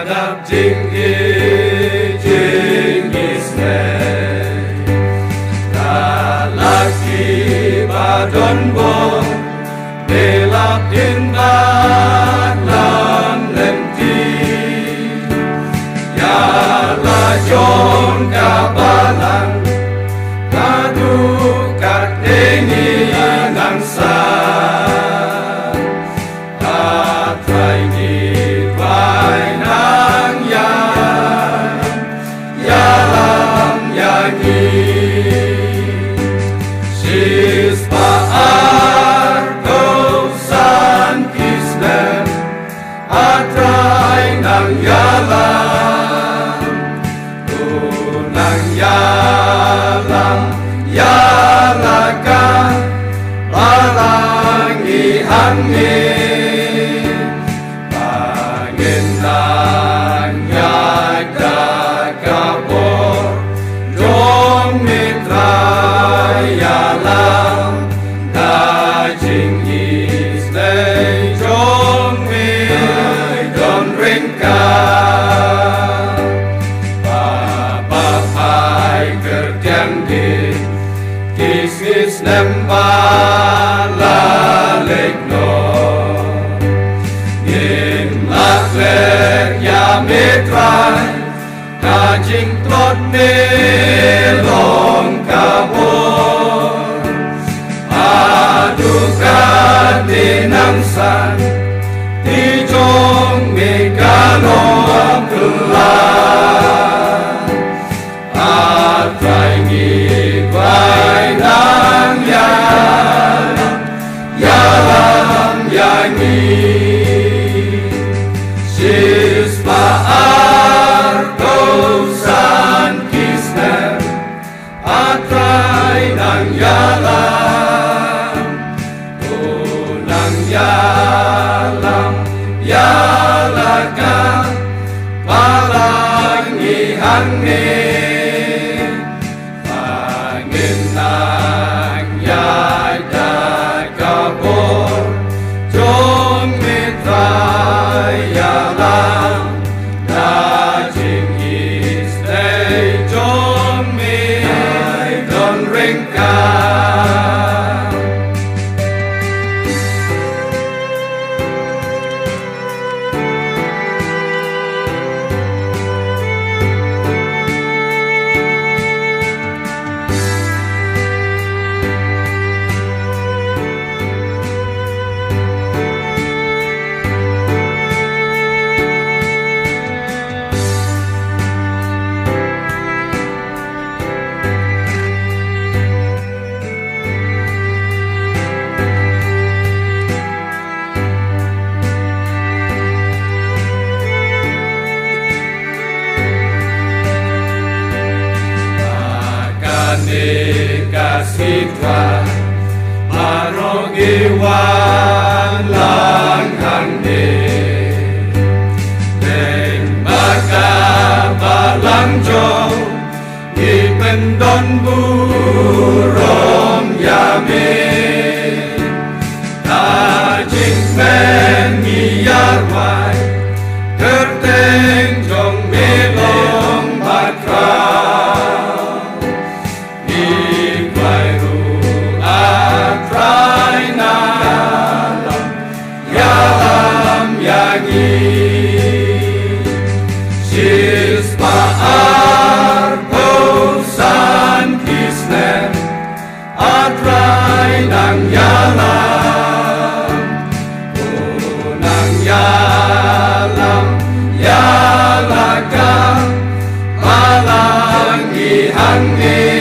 Adab jing isne lalaki badon bo belak inbat lam lenti ya la jon kabalang kadu kat dengi nangsa atrai ni vai nang ya lam ya ni sis paar kosan kisnem atrai nang ya lam nang ya lam ya laka balangi hangi panginang ya kakabor dong mitra ya lam dajing isle dong mi don ringka Kismis nembala lekno Yin lakler ya mitrai Kajing trot nelong kabor Adukan dinangsan Tijong megalong kelar Atrai vai nang ya lam ya ni sis paar kosan kisnem atrai nang ya lam nang ya lam ya laka palangi hangi nang ya kabor jong mitra ya lam dajing isle jong mi don ringka kasih Tuhan marogiwan lang hande Neng baka balang jong ipendon burong yame Tajing men ngiyarwai kerteng jong melong batra sis paar kosan kisnem atrai nang ya lam nang ya lam ya laka palangi hangi